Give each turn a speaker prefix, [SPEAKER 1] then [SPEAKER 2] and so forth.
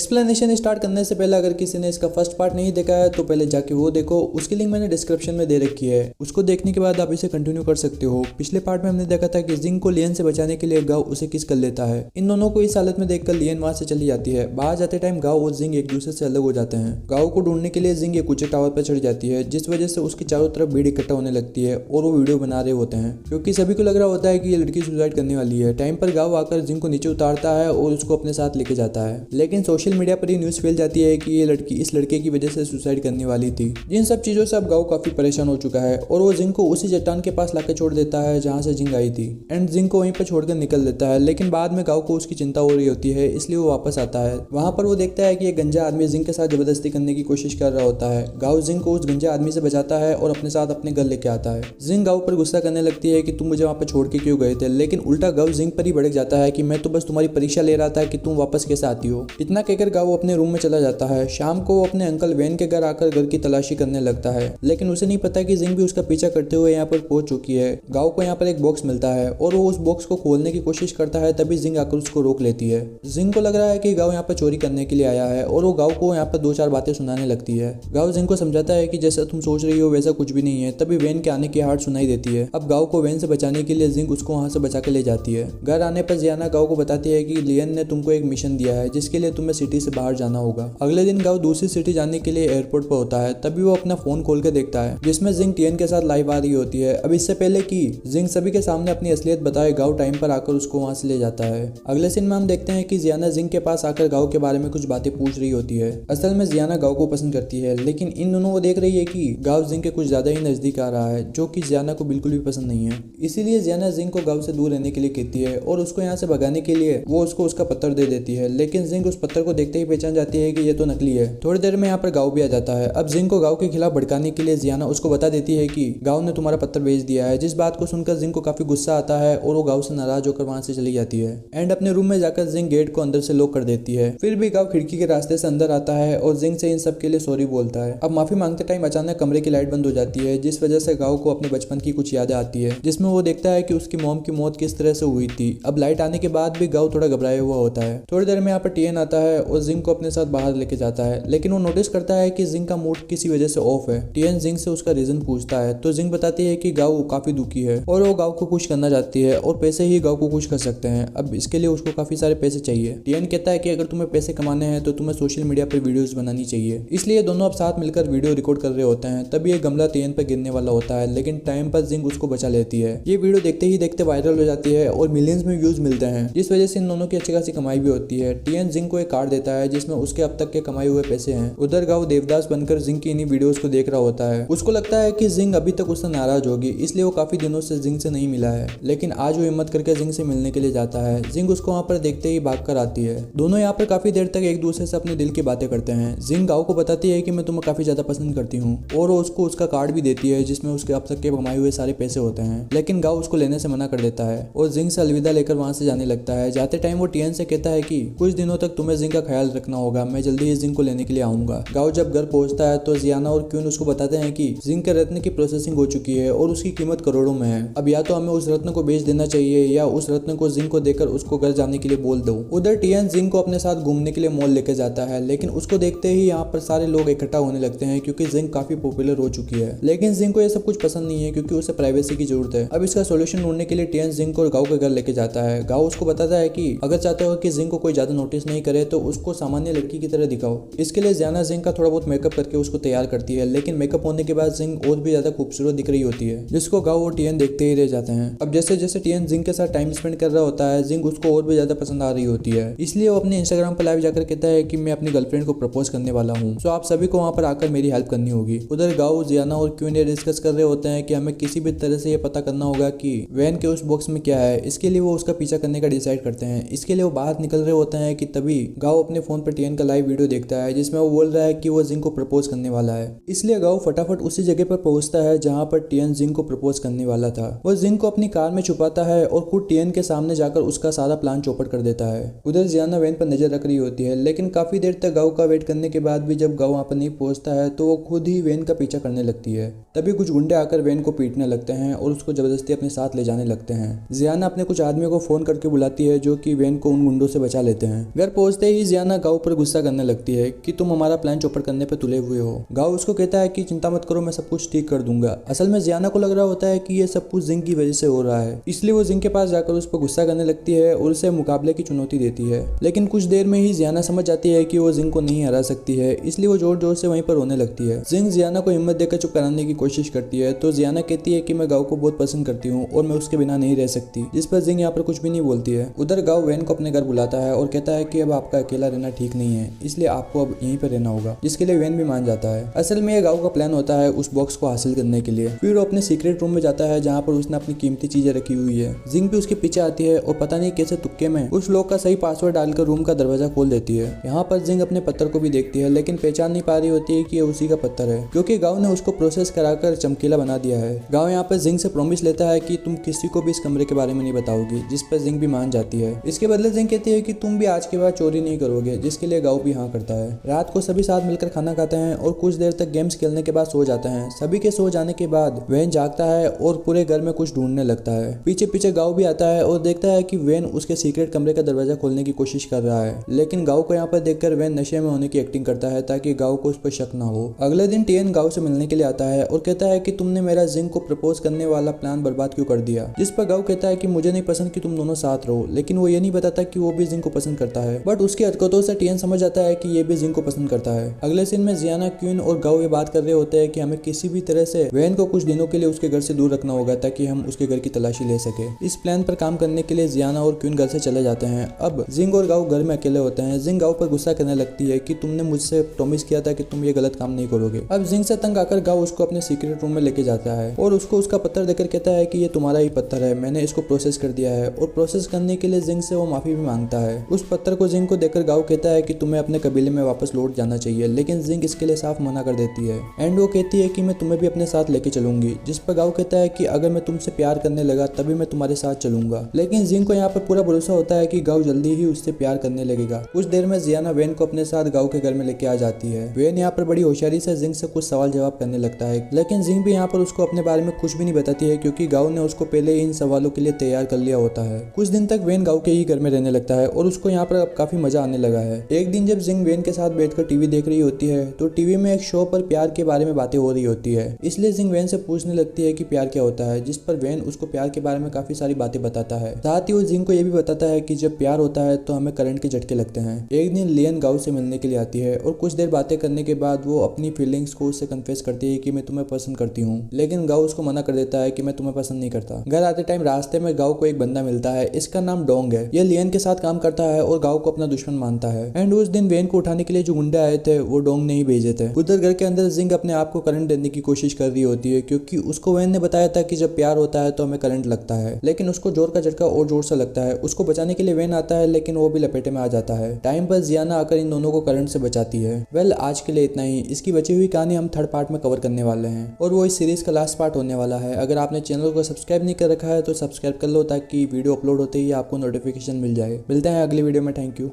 [SPEAKER 1] Explanation start करने से पहले अगर किसी ने इसका फर्स्ट पार्ट नहीं देखा है तो पहले जाके वो देखो, उसकी लिंक मैंने डिस्क्रिप्शन में दे रखी है। उसको देखने के बाद आप इसे कंटिन्यू कर सकते हो। पिछले पार्ट में हमने देखा था कि जिंग को लियन से बचाने के लिए गाओ उसे किस कर लेता है। इन दोनों को इस हालत में देखकर लियन वहां से चली जाती है। बाहर जाते टाइम गाओ और जिंग एक दूसरे से अलग हो जाते हैं। गाओ को ढूंढने के लिए जिंग एक ऊंचे टावर पर चढ़ जाती है, जिस वजह से उसकी चारों तरफ भीड़ इकट्ठा होने लगती है और वो वीडियो बना रहे होते हैं, क्योंकि सभी को लग रहा होता है कि ये लड़की सुसाइड करने वाली है। टाइम पर गाओ आकर जिंग को नीचे उतारता है और उसको अपने साथ लेके जाता है। लेकिन सोशल मीडिया पर ये न्यूज फैल जाती है कि ये लड़की इस लड़के की वजह से सुसाइड करने वाली थी। जिन सब चीजों से अब गाओ काफी परेशान हो चुका है और वो जिंग को उसी चट्टान के पास लाकर छोड़ देता है जहां से जिंग आई थी एंड जिंग को वहीं पर छोड़कर निकल देता है। लेकिन बाद में गाओ को उसकी चिंता हो रही होती है, इसलिए वो वापस आता है। वहां पर वो देखता है कि एक गंजा आदमी जिंग के साथ जबरदस्ती करने की कोशिश कर रहा होता है। गाओ जिंग को उस गंजा आदमी से बचाता है और अपने साथ अपने घर लेके आता है। जिंग गाओ पर गुस्सा करने लगती है कि तुम मुझे वहां पर छोड़ के क्यों गए थे, लेकिन उल्टा गाओ जिंग पर ही भड़क जाता है कि मैं तो बस तुम्हारी परीक्षा ले रहा था कि तुम वापस कैसे आती हो। इतना कहकर गाओ अपने रूम में चला जाता है। शाम को वो अपने अंकल वेन के घर आकर घर की तलाशी करने लगता है, लेकिन उसे नहीं पता कि जिंग भी उसका पीछा करते हुए यहाँ पर पहुंच चुकी है। गाओ को यहाँ पर एक बॉक्स मिलता है और वो उस बॉक्स को खोलने की कोशिश करता है, तभी जिंग आकर उसको रोक लेती है। जिंग को लग रहा है कि गाओ यहाँ पर चोरी करने के लिए आया है और वो गाओ को यहाँ पर दो चार बातें सुनाने लगती है। गाओ जिंग को समझाता है कि जैसा तुम सोच रही हो वैसा कुछ भी नहीं है। तभी वेन के आने की आहट सुनाई देती है। अब गाओ को वेन से बचाने के लिए जिंग उसको वहां से बचा के ले जाती है। घर आने पर जियाना गाओ को बताती है कि लियन ने तुमको एक मिशन दिया है जिसके लिए तुम्हें सिटी से बाहर जाना होगा। अगले दिन गाओ दूसरी सिटी जाने के लिए एयरपोर्ट पर होता है। तभी वो अपना फोन खोल के देखता है जिसमें जिंग टियन के साथ लाइव आ रही होती है। अब इससे पहले कि जिंग सभी के सामने अपनी असलियत बताए, गाओ टाइम पर आकर उसको वहां से ले जाता है। अगले सीन में हम देखते हैं कि जियाना जिंग के पास आकर गाओ के बारे में कुछ बातें पूछ रही होती है। असल में जियाना गाओ को पसंद करती है, लेकिन इन दोनों वो देख रही है कि गाओ जिंग के कुछ ज्यादा ही नजदीक आ रहा है, जो कि जियाना को बिल्कुल भी पसंद नहीं है। इसीलिए जियाना जिंग को गाओ से दूर रहने के लिए कहती है और उसको यहाँ से भगाने के लिए वो उसको उसका पत्थर दे देती है। लेकिन जिंग उस पत्थर को देखते ही पहचान जाती है कि ये तो नकली है। थोड़ी देर में यहाँ पर गाओ भी आ जाता है। अब जिंग को गाओ के खिलाफ भड़काने के लिए जियाना उसको बता देती है कि गाओ ने तुम्हारा पत्थर बेच दिया है। जिस बात को सुनकर जिंग को काफी गुस्सा आता है और वो गाओ से नाराज होकर वहां से चली जाती है एंड अपने रूम में जाकर जिंग गेट को अंदर से लॉक कर देती है। फिर भी गाओ खिड़की के रास्ते से अंदर आता है और जिंग से इन सब के लिए सॉरी बोलता है। अब माफी मांगते टाइम अचानक कमरे की लाइट बंद हो जाती है, जिस वजह से गाओ को अपने बचपन की कुछ यादें आती है, जिसमें वो देखता है कि उसकी मॉम की मौत किस तरह से हुई थी। अब लाइट आने के बाद भी गाओ थोड़ा घबराया हुआ होता है। थोड़ी देर में यहाँ पर टियन आता है और जिंग को अपने साथ बाहर लेके जाता है, लेकिन वो नोटिस करता है कि जिंग का मूड किसी वजह से ऑफ है। टियन जिंग से उसका रीजन पूछता है तो जिंग बताती है कि गाओ काफी दुखी है और वो गाओ को खुश करना चाहती है और पैसे ही गाओ को खुश कर सकते हैं। अब इसके लिए उसको काफी सारे पैसे चाहिए। टियन कहता है कि अगर तुम्हें पैसे कमाने हैं तो तुम्हें सोशल मीडिया पर वीडियोस बनानी चाहिए। इसलिए दोनों अब साथ मिलकर वीडियो रिकॉर्ड कर रहे होते हैं। तभी एक गमला टियन पर गिरने वाला होता है, लेकिन टाइम पर जिंग उसको बचा लेती है। ये वीडियो देखते ही देखते वायरल हो जाती है और मिलियंस में व्यूज मिलते हैं, जिस वजह से इन दोनों की अच्छी खासी कमाई भी होती है। टियन जिंग को एक कार्ड देता है जिसमें उसके अब तक के कमाए हुए पैसे हैं। उधर गाओ देवदास बनकर जिंग की इन्हीं वीडियोस को देख रहा होता है। उसको लगता है कि जिंग अभी तक उससे नाराज होगी, इसलिए वो काफी दिनों से जिंग से नहीं मिला है। लेकिन आज वो हिम्मत करके जिंग से मिलने के लिए जाता है। जिंग उसको वहां पर देखते ही भाग कर आती है। दोनों यहाँ पर काफी देर तक एक दूसरे से अपने दिल की बातें करते हैं। जिंग गाओ को बताती है कि मैं तुम्हें काफी ज्यादा पसंद करती हूँ और वो उसको उसका कार्ड भी देती है जिसमें उसके अब तक के कमाए हुए सारे पैसे होते हैं। लेकिन गाओ उसको लेने से मना कर देता है और जिंग से अलविदा लेकर वहां से जाने लगता है। जाते टाइम वो टियन से कहता है कि कुछ दिनों तक तुम्हें जिंग का ख्याल रखना होगा, मैं जल्दी ही जिंग को लेने के लिए आऊंगा। गाओ जब घर पहुंचता है तो जियाना और क्यून उसको बताते हैं कि जिंग के रत्न की प्रोसेसिंग हो चुकी है और उसकी कीमत करोड़ों में है। अब या तो हमें उस रत्न को बेच देना चाहिए या उस रत्न को जिंग को देकर उसको घर जाने के लिए बोल दो। उधर टियन जिंग को अपने साथ घूमने के लिए मॉल लेकर जाता है, लेकिन उसको देखते ही यहाँ पर सारे लोग इकट्ठा होने लगते हैं क्योंकि जिंग काफी पॉपुलर हो चुकी है। लेकिन जिंग को यह सब कुछ पसंद नहीं है क्योंकि उसे प्राइवेसी की जरूरत है। अब इसका सोल्यूशन ढूंढने के लिए टियन जिंग को गाओ के घर लेके जाता है। गाओ उसको बताता है कि अगर चाहते हो कि जिंग को कोई ज्यादा नोटिस नहीं करे तो उसको सामान्य लड़की की तरह दिखाओ। इसके लिए जियाना जिंग का थोड़ा बहुत मेकअप करके उसको तैयार करती है, लेकिन मेकअप होने के बाद जिंग और भी ज्यादा खूबसूरत दिख रही होती है, जिसको गाओ और टियन देखते ही रह जाते हैं। अब जैसे जैसे टियन जिंग के साथ टाइम स्पेंड कर रहा होता है, जिंग उसको और भी ज्यादा पसंद आ रही होती है। इसलिए वो अपने इंस्टाग्राम पर लाइव जाकर कहता है कि मैं अपनी गर्लफ्रेंड को प्रपोज करने वाला हूँ, तो आप सभी को वहाँ पर आकर मेरी हेल्प करनी होगी। उधर गाओ, जियाना और क्यून ये डिस्कस कर रहे होते हैं कि हमें किसी भी तरह से ये पता करना होगा कि वैन के उस बॉक्स में क्या है। इसके लिए वो उसका पीछा करने का डिसाइड करते हैं। इसके लिए वो बाहर निकल रहे होते हैं कि तभी गाओ अपने फोन पर टियन का लाइव वीडियो देखता है जिसमें वो बोल रहा है कि वो जिंग को प्रपोज करने वाला है। इसलिए गाओ फटाफट उसी जगह पर पहुंचता है जहां पर टियन जिंग को प्रपोज करने वाला था। वो जिंग को अपनी कार में छुपाता है और खुद टियन के सामने जाकर उसका सारा प्लान चौपट कर देता है। उधर जियाना वैन पर नजर रख रही होती है, लेकिन काफी देर तक गाओ का वेट करने के बाद भी जब गाओ वहां पर नहीं पहुंचता है तो वो खुद ही वैन का पीछा करने लगती है। तभी कुछ गुंडे आकर वैन को पीटने लगते हैं और उसको जबरदस्ती अपने साथ ले जाने लगते हैं। जियाना अपने कुछ आदमियों को फोन करके बुलाती है जो कि वैन को उन गुंडों से बचा लेते हैं। घर पहुंचते ही ही जियाना गाओ पर गुस्सा करने लगती है कि तुम हमारा प्लान चौपट करने पर तुले हुए हो। गाओ उसको कहता है कि चिंता मत करो, मैं सब कुछ ठीक कर दूंगा। असल में जियाना को लग रहा होता है कि ये सब कुछ जिंग की वजह से हो रहा है, इसलिए वो जिंग के पास जाकर उस पर गुस्सा करने लगती है और उसे मुकाबले की चुनौती देती है। लेकिन कुछ देर में ही जियाना समझ जाती है कि वो जिंग को नहीं हरा सकती है, इसलिए वो जोर जोर से वहीं पर रोने लगती है। जिंग जियाना को हिम्मत देकर चुप कराने की कोशिश करती है तो जियाना कहती है कि मैं गाओ को बहुत पसंद करती हूँ और मैं उसके बिना नहीं रह सकती, जिस पर जिंग यहाँ पर कुछ भी नहीं बोलती है। उधर गाओ वैन को अपने घर बुलाता है और कहता है कि अब आपका अकेला रहना ठीक नहीं है, इसलिए आपको अब यहीं पर रहना होगा, जिसके लिए वैन भी मान जाता है। असल में ये गाओ का प्लान होता है उस बॉक्स को हासिल करने के लिए। फिर वो अपने सीक्रेट रूम में जाता है जहाँ पर उसने अपनी कीमती चीजें रखी हुई है। जिंग भी उसके पीछे आती है और पता नहीं कैसे तुक्के में उस लॉक का सही पासवर्ड डालकर रूम का दरवाजा खोल देती है। यहाँ पर जिंग अपने पत्थर को भी देखती है लेकिन पहचान नहीं पा रही होती है कि ये उसी का पत्थर है, क्योंकि गांव ने उसको प्रोसेस कराकर चमकीला बना दिया है। गांव यहाँ पर जिंग से प्रॉमिस लेता है कि तुम किसी को भी इस कमरे के बारे में नहीं बताओगी, जिस पर जिंग भी मान जाती है। इसके बदले जिंग कहती है कि तुम भी आज के बाद चोरी नहीं करोगे, जिसके लिए गांव भी हाँ करता है। रात को सभी साथ मिलकर खाना खाते हैं और कुछ देर तक गेम्स खेलने के बाद सो जाते हैं। सभी के सो जाने के बाद वैन जागता है और पूरे घर में कुछ ढूंढने लगता है। पीछे पीछे गांव भी आता है और देखता है कि वैन उसके सीक्रेट कमरे का दरवाजा खोलने की कोशिश कर रहा है, लेकिन गांव को यहाँ पर देखकर वैन नशे में होने की एक्टिंग करता है ताकि गांव को उस पर शक ना हो। अगले दिन टियन गांव से मिलने के लिए आता है और कहता है कि तुमने मेरा जिंग को प्रपोज करने वाला प्लान बर्बाद क्यों कर दिया, जिस पर गांव कहता है कि मुझे नहीं पसंद कि तुम दोनों साथ रहो, लेकिन वो ये नहीं बताता कि वो भी जिंग को पसंद करता है। बट उसकी हरकतों से टियन समझ जाता है कि ये भी जिंग को पसंद करता है। अगले सीन में जियाना, क्वीन और गांव ये बात कर रहे होते हैं कि हमें किसी भी तरह से वैन को कुछ दिनों के लिए उसके घर से दूर रखना होगा ताकि हम उसके घर की तलाशी ले सके। इस प्लान पर काम करने के लिए जियाना और क्वीन घर से चले जाते हैं। अब जिंग और गांव घर में अकेले होते हैं। जिंग गांव पर गुस्सा करने लगती है कि तुमने मुझसे प्रॉमिस किया था कि तुम ये गलत काम नहीं करोगे। अब जिंग से तंग आकर गांव उसको अपने सीक्रेट रूम में लेके जाता है और उसको उसका पत्थर देकर कहता है कि ये तुम्हारा ही पत्थर है, मैंने इसको प्रोसेस कर दिया है। और प्रोसेस करने के लिए जिंग से वो माफी भी मांगता है। उस पत्थर को जिंग को देकर गांव कहता है कि तुम्हें अपने कबीले में वापस लौट जाना चाहिए, लेकिन जिंग इसके लिए साफ मना कर देती है। एंड वो कहती है कि मैं तुम्हें भी अपने साथ लेके चलूंगी, जिस पर गांव कहता है कि अगर मैं तुमसे प्यार करने लगा तभी मैं तुम्हारे साथ चलूंगा। लेकिन जिंग को यहाँ पर पूरा भरोसा होता है कि गांव जल्दी ही उससे प्यार करने लगेगा। कुछ देर में जियाना वैन को अपने साथ गांव के घर में लेके आ जाती है। वैन यहाँ पर बड़ी होशियारी से जिंग से कुछ सवाल जवाब करने लगता है, लेकिन जिंग भी यहाँ पर उसको अपने बारे में कुछ भी नहीं बताती है, क्योंकि गांव ने उसको पहले ही इन सवालों के लिए तैयार कर लिया होता है। कुछ दिन तक वैन गांव के ही घर में रहने लगता है और उसको यहाँ पर अब काफी मजा आने लगा है। एक दिन जब जिंग वैन के साथ बैठकर टीवी देख रही होती है तो टीवी में एक शो पर प्यार के बारे में बातें हो रही होती है, इसलिए जिंग वैन से पूछने लगती है कि प्यार क्या होता है, जिस पर वैन उसको प्यार के बारे में काफी सारी बातें बताता है। साथ ही वो जिंग को ये भी बताता है कि जब प्यार होता है तो हमें करंट के झटके लगते हैं। एक दिन लियन गांव से मिलने के लिए आती है और कुछ देर बातें करने के बाद वो अपनी फीलिंग्स को उससे कन्फेस करती है कि मैं तुम्हें पसंद करती हूँ, लेकिन गांव उसको मना कर देता है कि मैं तुम्हें पसंद नहीं करता। घर आते टाइम रास्ते में गांव को एक बंदा मिलता है, इसका नाम डोंग है। यह लियन के साथ काम करता है और गांव को अपना दुश्मन मानता है। एंड उस दिन वैन को उठाने के लिए जो गुंडे आए थे वो डोंग ने ही भेजे थे। उधर घर के अंदर जिंग अपने आप को करंट देने की कोशिश कर रही होती है, क्योंकि उसको वैन ने बताया था कि जब प्यार होता है तो हमें करंट लगता है, लेकिन उसको जोर का झटका और जोर से लगता है। उसको बचाने के लिए वैन आता है, लेकिन वो भी लपेटे में आ जाता है। टाइम पर जियाना आकर इन दोनों को करंट से बचाती है। वेल, आज के लिए इतना ही। इसकी बची हुई कहानी हम थर्ड पार्ट में कवर करने वाले हैं और वो इस सीरीज का लास्ट पार्ट होने वाला है। अगर आपने चैनल को सब्सक्राइब नहीं कर रखा है तो सब्सक्राइब कर लो ताकि वीडियो अपलोड होते ही आपको नोटिफिकेशन मिल जाए। मिलते हैं अगली वीडियो में। Thank you.